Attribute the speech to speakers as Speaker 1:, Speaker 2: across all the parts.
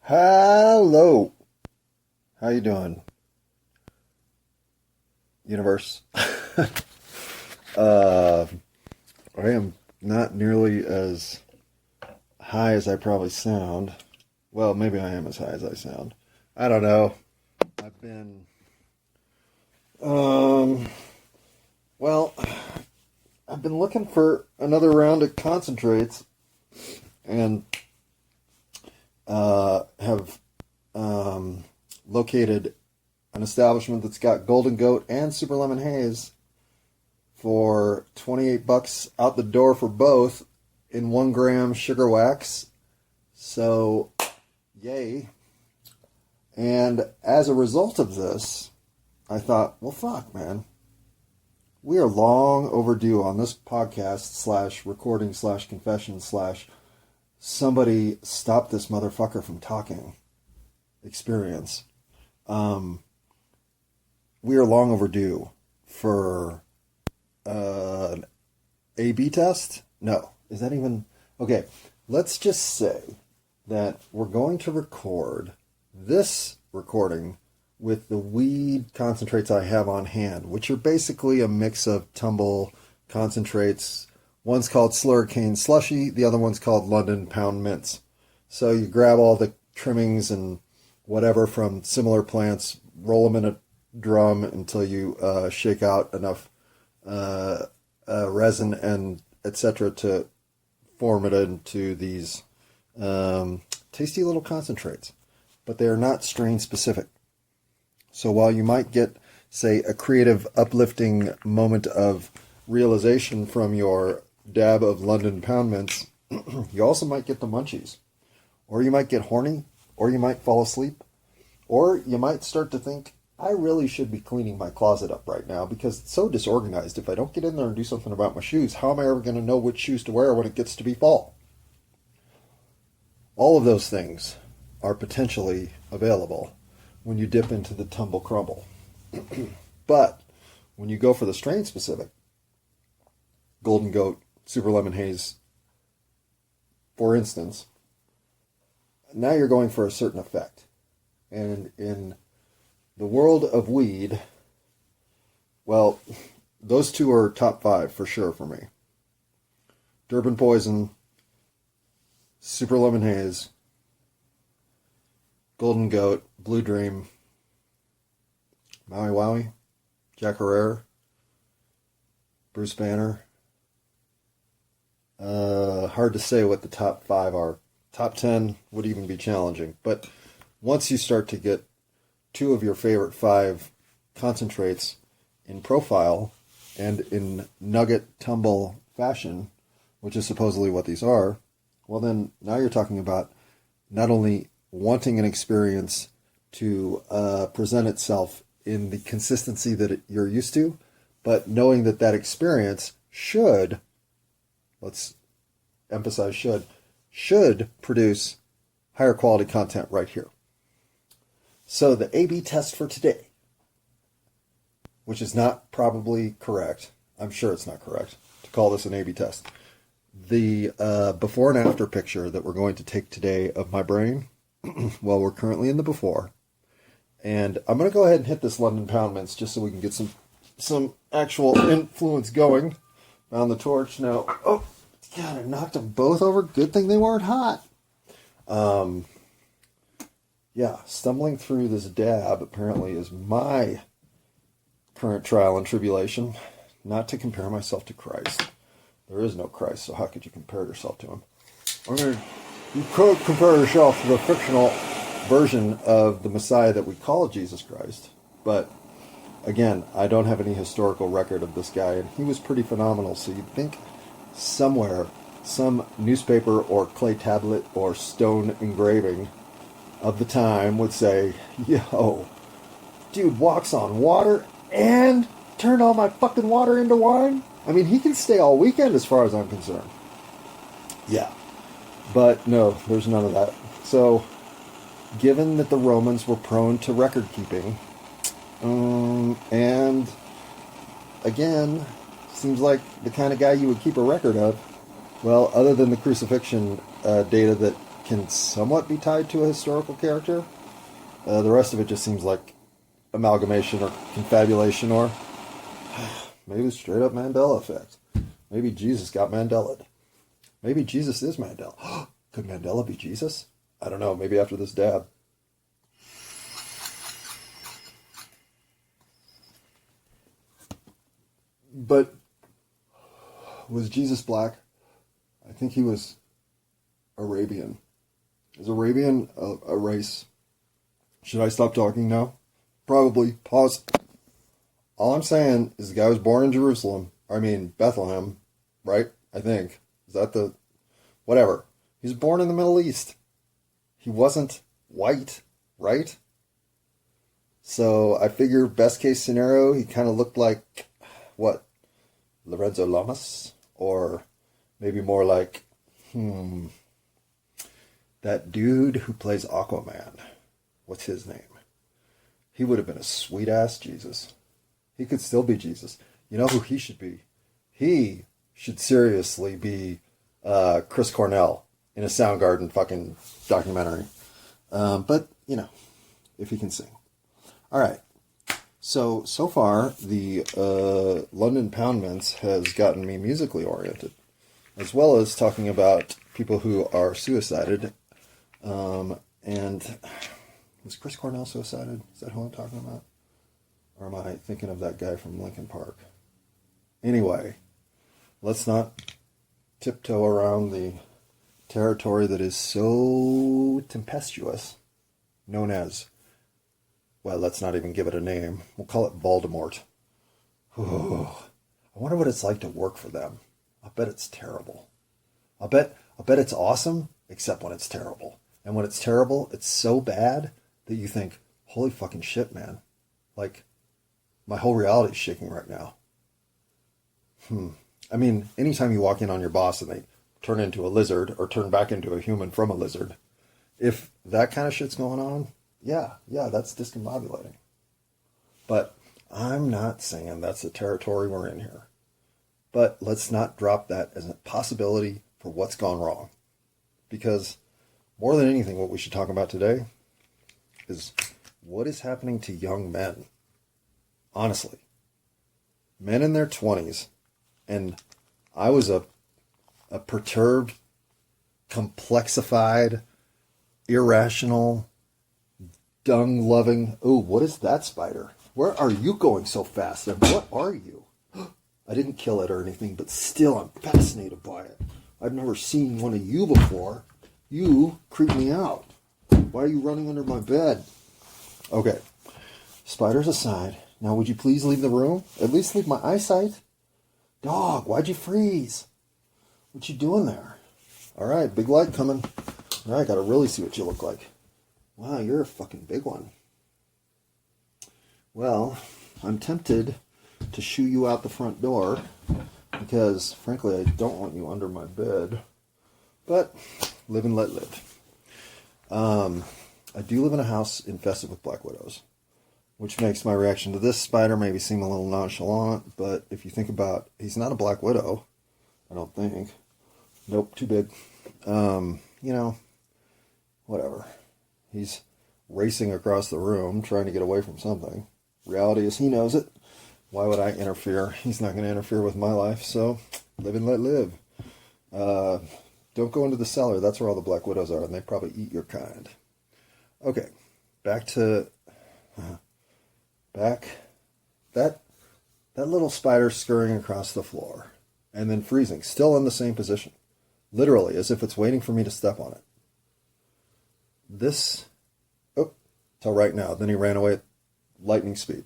Speaker 1: Hello. How you doing, universe? I am not nearly as high as I probably sound. Well, maybe I am as high as I sound. I don't know. I've been, well, I've been looking for another round of concentrates and have located an establishment that's got Golden Goat and Super Lemon Haze for $28 out the door for both in 1 gram sugar wax. So, yay. And as a result of this, I thought, well, fuck, man. We are long overdue on this podcast / recording / confession / somebody stop this motherfucker from talking experience. We are long overdue for an A/B test? No. Is that even... Okay, let's just say that we're going to record this recording with the weed concentrates I have on hand, which are basically a mix of tumble concentrates. One's called Slurricane Slushy, the other one's called London Pound Mints. So you grab all the trimmings and whatever from similar plants, roll them in a drum until you shake out enough resin and etc. to form it into these tasty little concentrates. But they are not strain specific. So while you might get, say, a creative, uplifting moment of realization from your dab of London Pound Mints, you also might get the munchies. Or you might get horny, or you might fall asleep, or you might start to think, I really should be cleaning my closet up right now because it's so disorganized. If I don't get in there and do something about my shoes, how am I ever going to know which shoes to wear when it gets to be fall? All of those things are potentially available when you dip into the tumble crumble. But when you go for the strain specific, Golden Goat, Super Lemon Haze, for instance, now you're going for a certain effect. And in the world of weed, well, those two are top 5 for sure for me. Durban Poison, Super Lemon Haze, Golden Goat, Blue Dream, Maui Wowie, Jack Herrera, Bruce Banner. Hard to say what the top 5 are. Top 10 would even be challenging. But once you start to get 2 of your favorite 5 concentrates in profile and in nugget tumble fashion, which is supposedly what these are, well then now you're talking about not only wanting an experience to present itself in the consistency that you're used to, but knowing that that experience should, let's emphasize should produce higher quality content right here. So the A/B test for today, which is not probably correct, I'm sure it's not correct to call this an A/B test. The before and after picture that we're going to take today of my brain, well, we're currently in the before. And I'm going to go ahead and hit this London Pound Mints just so we can get some actual influence going. Found the torch now. Oh, God, I knocked them both over. Good thing they weren't hot. Yeah, stumbling through this dab apparently is my current trial and tribulation. Not to compare myself to Christ. There is no Christ, so how could you compare yourself to him? I mean, you could compare yourself to the fictional version of the Messiah that we call Jesus Christ. But, again, I don't have any historical record of this guy, and he was pretty phenomenal. So you'd think somewhere, some newspaper or clay tablet or stone engraving of the time would say, yo, dude walks on water and turned all my fucking water into wine? I mean, he can stay all weekend as far as I'm concerned. Yeah. But no, there's none of that. So, given that the Romans were prone to record keeping, and again, seems like the kind of guy you would keep a record of, well, other than the crucifixion data that can somewhat be tied to a historical character. The rest of it just seems like amalgamation or confabulation, or maybe straight up Mandela effect. Maybe Jesus got Mandela'd. Maybe Jesus is Mandela. Could Mandela be Jesus? I don't know. Maybe after this dab. But was Jesus black? I think he was Arabian. Is Arabian a race? Should I stop talking now? Probably. Pause. All I'm saying is the guy was born in Jerusalem. I mean, Bethlehem, right? I think. Is that the... Whatever. He was born in the Middle East. He wasn't white, right? So I figure best case scenario, he kind of looked like, what? Lorenzo Lamas? Or maybe more like, that dude who plays Aquaman. What's his name? He would have been a sweet-ass Jesus. He could still be Jesus. You know who he should be? He should seriously be Chris Cornell in a Soundgarden fucking documentary. But, you know, if he can sing. All right. So far, the London Pound Mints has gotten me musically oriented, as well as talking about people who are suicided. And was Chris Cornell suicided? Is that who I'm talking about? Or am I thinking of that guy from Linkin Park? Anyway, let's not tiptoe around the territory that is so tempestuous, known as, well, let's not even give it a name. We'll call it Voldemort. Ooh, I wonder what it's like to work for them. I bet it's terrible. I bet it's awesome, except when it's terrible. And when it's terrible, it's so bad that you think, holy fucking shit, man. Like, my whole reality is shaking right now. I mean, anytime you walk in on your boss and they turn into a lizard or turn back into a human from a lizard, if that kind of shit's going on, yeah, that's discombobulating. But I'm not saying that's the territory we're in here. But let's not drop that as a possibility for what's gone wrong. Because more than anything, what we should talk about today is what is happening to young men. Honestly. Men in their 20s. And I was a perturbed, complexified, irrational, dung-loving... Ooh, what is that spider? Where are you going so fast? And what are you? I didn't kill it or anything, but still I'm fascinated by it. I've never seen one of you before. You creep me out. Why are you running under my bed? Okay. Spiders aside. Now, would you please leave the room? At least leave my eyesight. Dog, why'd you freeze? What you doing there? All right, big light coming. All right, gotta really see what you look like. Wow, you're a fucking big one. Well, I'm tempted to shoo you out the front door because, frankly, I don't want you under my bed. But live and let live. I do live in a house infested with black widows, which makes my reaction to this spider maybe seem a little nonchalant, but if you think about, he's not a black widow, I don't think. Nope, too big. You know, whatever. He's racing across the room, trying to get away from something. Reality is he knows it. Why would I interfere? He's not going to interfere with my life, so live and let live. Don't go into the cellar. That's where all the black widows are, and they probably eat your kind. Okay, back to... that little spider scurrying across the floor and then freezing, still in the same position, literally as if it's waiting for me to step on it. This, till right now. Then he ran away at lightning speed.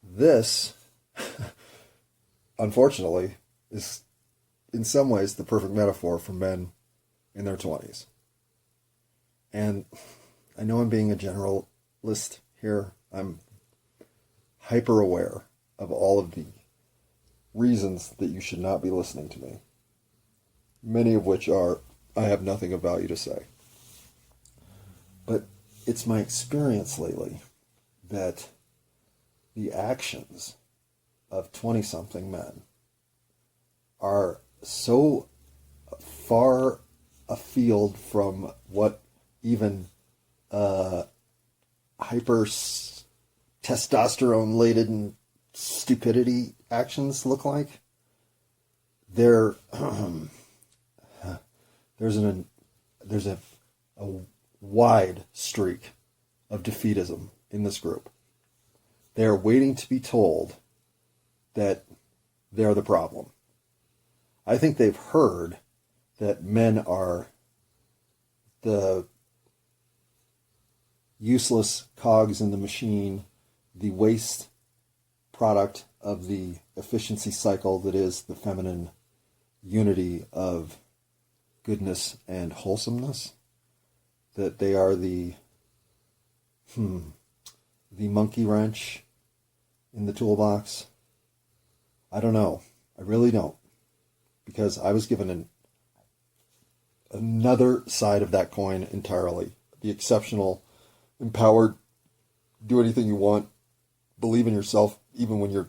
Speaker 1: This, unfortunately, is in some ways the perfect metaphor for men in their 20s. And I know I'm being a generalist here. I'm hyper aware of all of the reasons that you should not be listening to me. Many of which are, I have nothing of value to say. But it's my experience lately that the actions of 20-something men are so far afield from what even hyper testosterone laden stupidity actions look like. There's a wide streak of defeatism in this group. They are waiting to be told that they're the problem. I think they've heard that men are the useless cogs in the machine, the waste product of the efficiency cycle that is the feminine unity of goodness and wholesomeness, that they are the monkey wrench in the toolbox. I don't know. I really don't. Because I was given another side of that coin entirely. The exceptional, empowered, do anything you want, believe in yourself, even when you're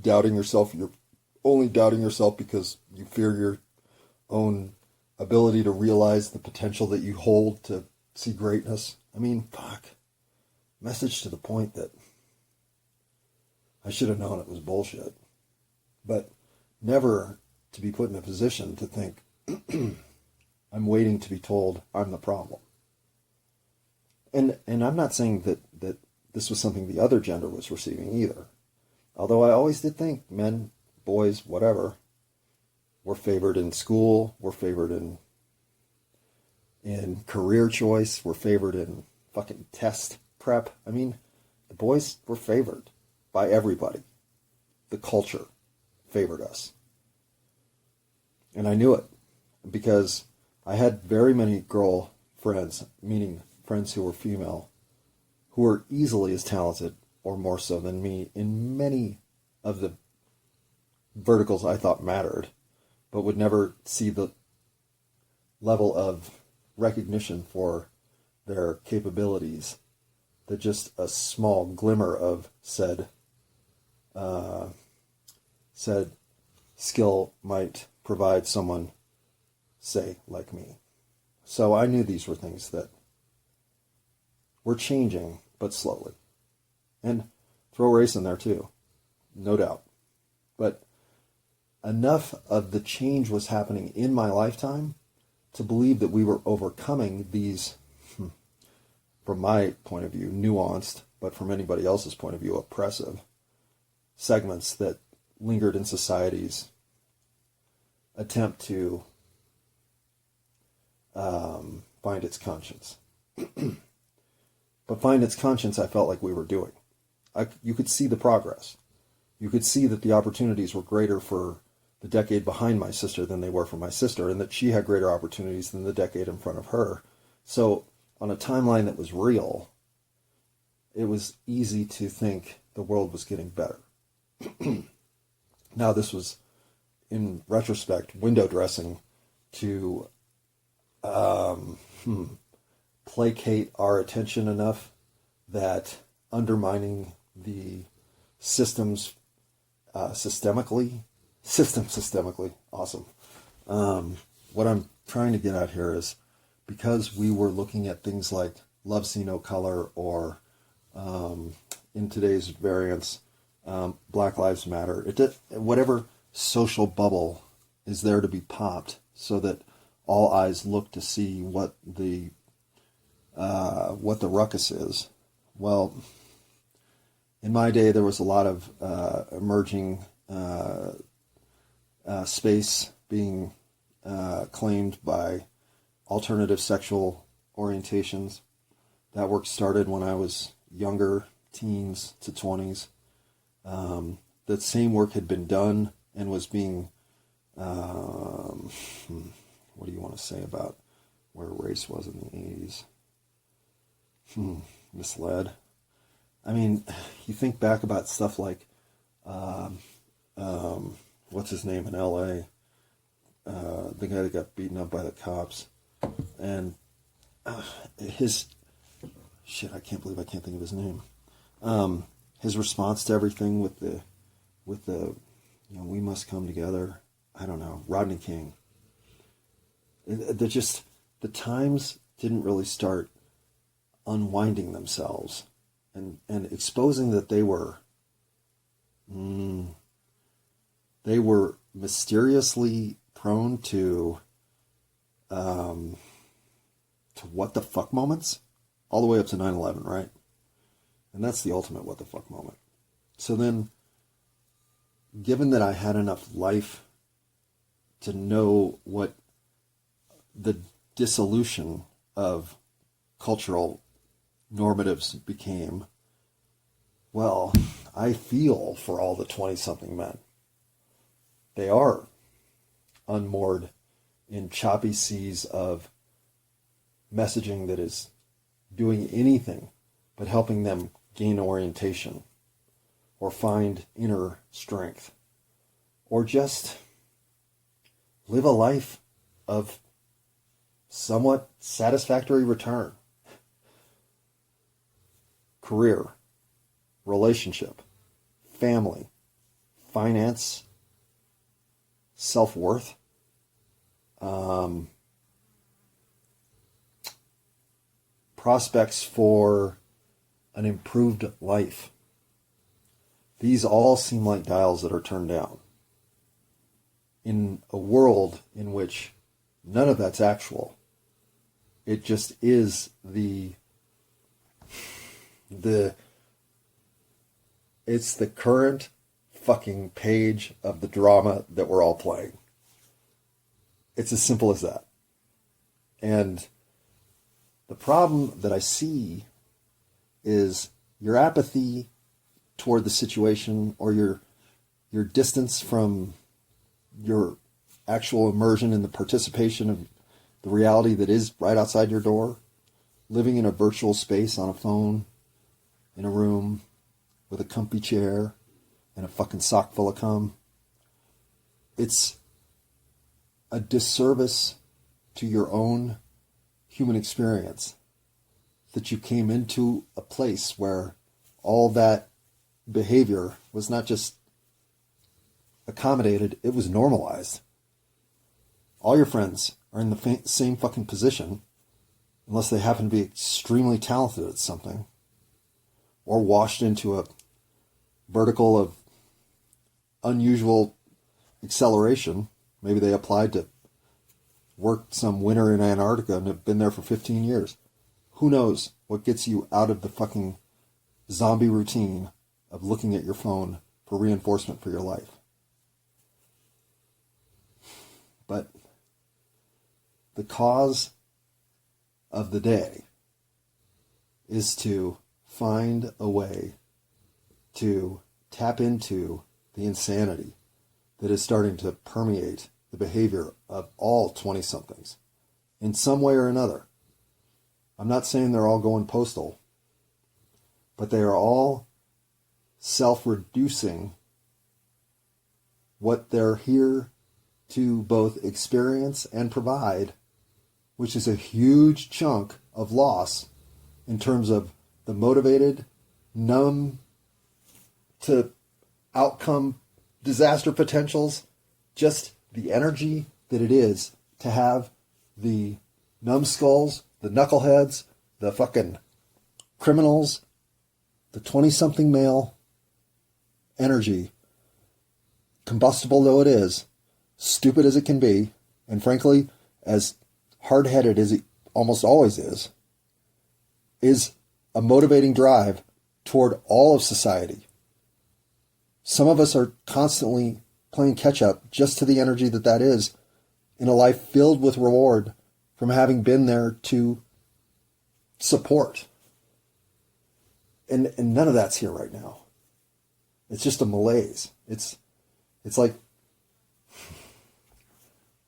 Speaker 1: doubting yourself. You're only doubting yourself because you fear your own ability to realize the potential that you hold to see greatness. I mean, fuck. Message to the point that I should have known it was bullshit. But never to be put in a position to think, I'm waiting to be told I'm the problem. And I'm not saying that this was something the other gender was receiving either. Although I always did think men, boys, whatever, were favored in school, were favored in career choice, were favored in fucking test prep. I mean, the boys were favored by everybody. The culture favored us. And I knew it because I had very many girl friends, meaning friends who were female, who were easily as talented or more so than me in many of the verticals I thought mattered, but would never see the level of recognition for their capabilities that just a small glimmer of said skill might provide someone, say, like me. So I knew these were things that were changing, but slowly. And throw race in there too, no doubt. But enough of the change was happening in my lifetime to believe that we were overcoming these, from my point of view, nuanced, but from anybody else's point of view, oppressive segments that lingered in society's attempt to find its conscience. But find its conscience, I felt like we were doing. You could see the progress. You could see that the opportunities were greater for the decade behind my sister than they were for my sister, and that she had greater opportunities than the decade in front of her. So on a timeline that was real, it was easy to think the world was getting better. Now this was, in retrospect, window dressing to placate our attention enough that undermining the systemically, awesome. What I'm trying to get at here is, because we were looking at things like Love See No Color, or in today's variants, Black Lives Matter, whatever social bubble is there to be popped so that all eyes look to see what the ruckus is. Well, in my day, there was a lot of emerging space being claimed by alternative sexual orientations. That work started when I was younger, teens to 20s. That same work had been done and was being, what do you want to say about where race was in the 80s? Misled. I mean, you think back about stuff like, what's his name in L.A., the guy that got beaten up by the cops, and his, I can't believe I can't think of his name. His response to everything with the, we must come together. I don't know, Rodney King. They're just the times didn't really start unwinding themselves and exposing that they were mysteriously prone to what the fuck moments, all the way up to 9/11, right? And that's the ultimate what the fuck moment. So then, given that I had enough life to know what the dissolution of cultural normatives became, well, I feel for all the 20-something men. They are unmoored in choppy seas of messaging that is doing anything but helping them gain orientation or find inner strength or just live a life of somewhat satisfactory return. Career, relationship, family, finance, self-worth, prospects for an improved life. These all seem like dials that are turned down. In a world in which none of that's actual, it just is it's the current fucking page of the drama that we're all playing. It's as simple as that. And the problem that I see is your apathy toward the situation, or your distance from your actual immersion in the participation of the reality that is right outside your door, living in a virtual space on a phone, in a room, with a comfy chair, and a fucking sock full of cum. It's a disservice to your own human experience that you came into a place where all that behavior was not just accommodated, it was normalized. All your friends are in the same fucking position, unless they happen to be extremely talented at something, or washed into a vertical of unusual acceleration. Maybe they applied to work some winter in Antarctica and have been there for 15 years. Who knows what gets you out of the fucking zombie routine of looking at your phone for reinforcement for your life. But the cause of the day is to find a way to tap into the insanity that is starting to permeate the behavior of all 20-somethings in some way or another. I'm not saying they're all going postal, but they are all self-reducing what they're here to both experience and provide, which is a huge chunk of loss in terms of the motivated, numb to outcome disaster potentials, just the energy that it is to have the numbskulls, the knuckleheads, the fucking criminals, the 20-something male energy, combustible though it is, stupid as it can be, and frankly, as hard-headed as it almost always is a motivating drive toward all of society. Some of us are constantly playing catch-up just to the energy that is in a life filled with reward from having been there to support. And none of that's here right now. It's just a malaise. It's like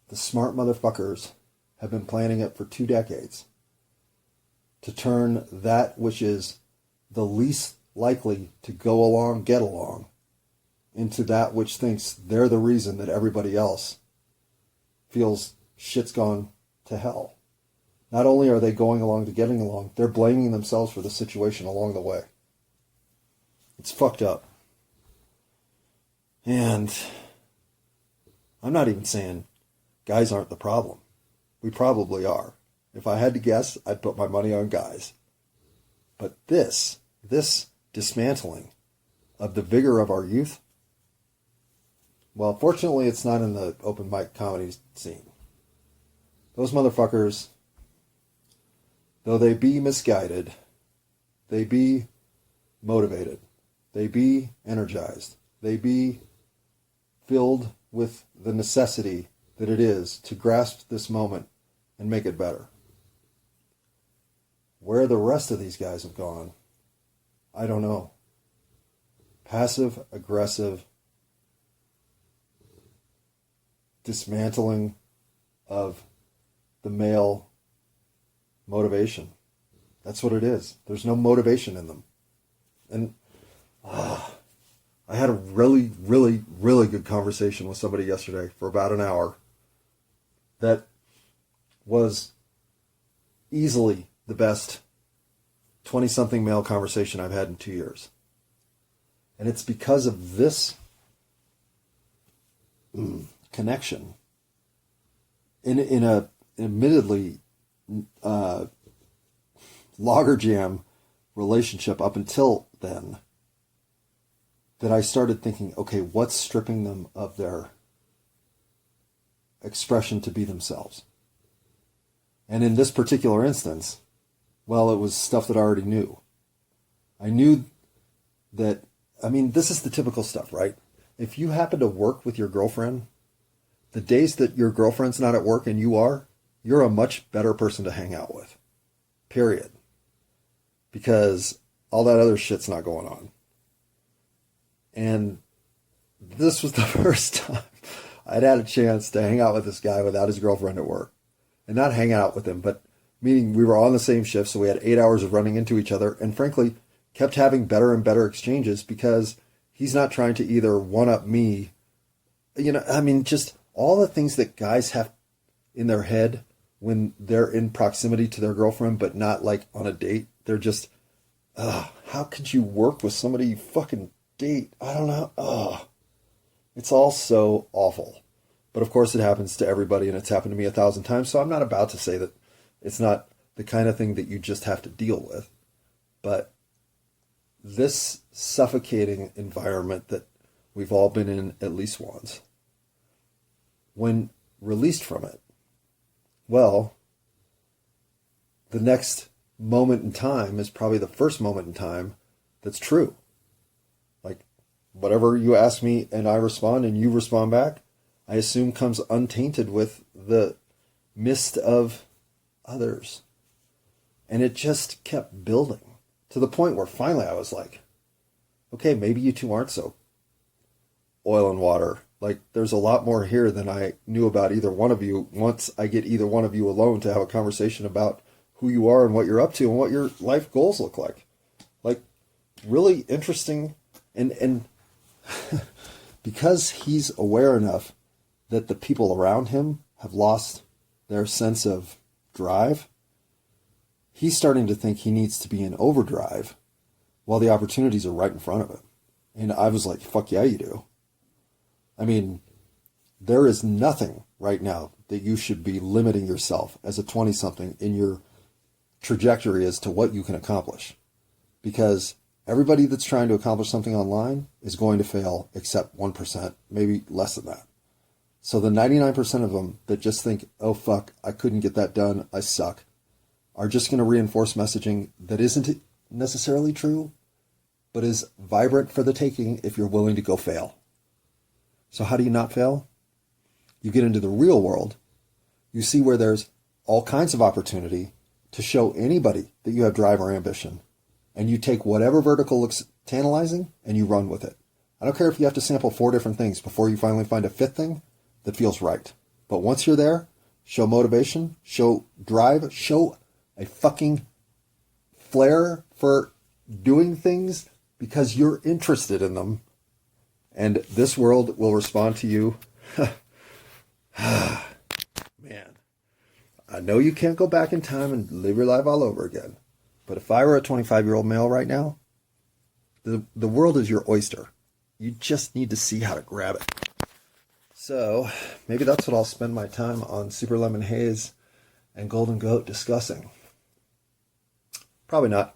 Speaker 1: the smart motherfuckers have been planning it for 2 decades to turn that which is the least likely to go along, get along, into that which thinks they're the reason that everybody else feels shit's gone to hell. Not only are they going along to getting along, they're blaming themselves for the situation along the way. It's fucked up. And I'm not even saying guys aren't the problem. We probably are. If I had to guess, I'd put my money on guys. But this dismantling of the vigor of our youth, well, fortunately, it's not in the open mic comedy scene. Those motherfuckers, though they be misguided, they be motivated, they be energized, they be filled with the necessity that it is to grasp this moment and make it better. Where the rest of these guys have gone, I don't know. Passive, aggressive, dismantling of the male motivation. That's what it is. There's no motivation in them. And I had a really, really, really good conversation with somebody yesterday for about an hour that was easily the best 20-something male conversation I've had in 2 years. And it's because of this connection in a admittedly loggerjam relationship up until then, that I started thinking, okay, what's stripping them of their expression to be themselves? And in this particular instance, well, it was stuff that I already knew. I knew that, I mean, this is the typical stuff, right? If you happen to work with your girlfriend, the days that your girlfriend's not at work and you are, you're a much better person to hang out with. Period. Because all that other shit's not going on. And this was the first time I'd had a chance to hang out with this guy without his girlfriend at work. And not hang out with him, but meaning we were on the same shift, so we had 8 hours of running into each other, and frankly, kept having better and better exchanges because he's not trying to either one-up me. You know, I mean, just all the things that guys have in their head when they're in proximity to their girlfriend, but not like on a date. They're just, how could you work with somebody you fucking date? I don't know. It's all so awful. But of course it happens to everybody, and it's happened to me 1,000 times. So I'm not about to say that it's not the kind of thing that you just have to deal with. But this suffocating environment that we've all been in at least once, when released from it, well, the next moment in time is probably the first moment in time that's true. Like, whatever you ask me and I respond and you respond back, I assume comes untainted with the mist of others. And it just kept building to the point where finally I was like, okay, maybe you two aren't so oil and water. Like, there's a lot more here than I knew about either one of you once I get either one of you alone to have a conversation about who you are and what you're up to and what your life goals look like. Like, really interesting. And because he's aware enough that the people around him have lost their sense of drive, he's starting to think he needs to be in overdrive while the opportunities are right in front of him. And I was like, fuck yeah, you do. I mean, there is nothing right now that you should be limiting yourself as a 20-something in your trajectory as to what you can accomplish. Because everybody that's trying to accomplish something online is going to fail except 1%, maybe less than that. So the 99% of them that just think, oh fuck, I couldn't get that done, I suck, are just going to reinforce messaging that isn't necessarily true, but is vibrant for the taking if you're willing to go fail. So how do you not fail? You get into the real world, you see where there's all kinds of opportunity to show anybody that you have drive or ambition, and you take whatever vertical looks tantalizing and you run with it. I don't care if you have to sample 4 different things before you finally find a 5th thing that feels right. But once you're there, show motivation, show drive, show a fucking flair for doing things because you're interested in them. And this world will respond to you. Man, I know you can't go back in time and live your life all over again. But if I were a 25-year-old male right now, the world is your oyster. You just need to see how to grab it. So maybe that's what I'll spend my time on Super Lemon Haze and golden goat discussing? Probably not.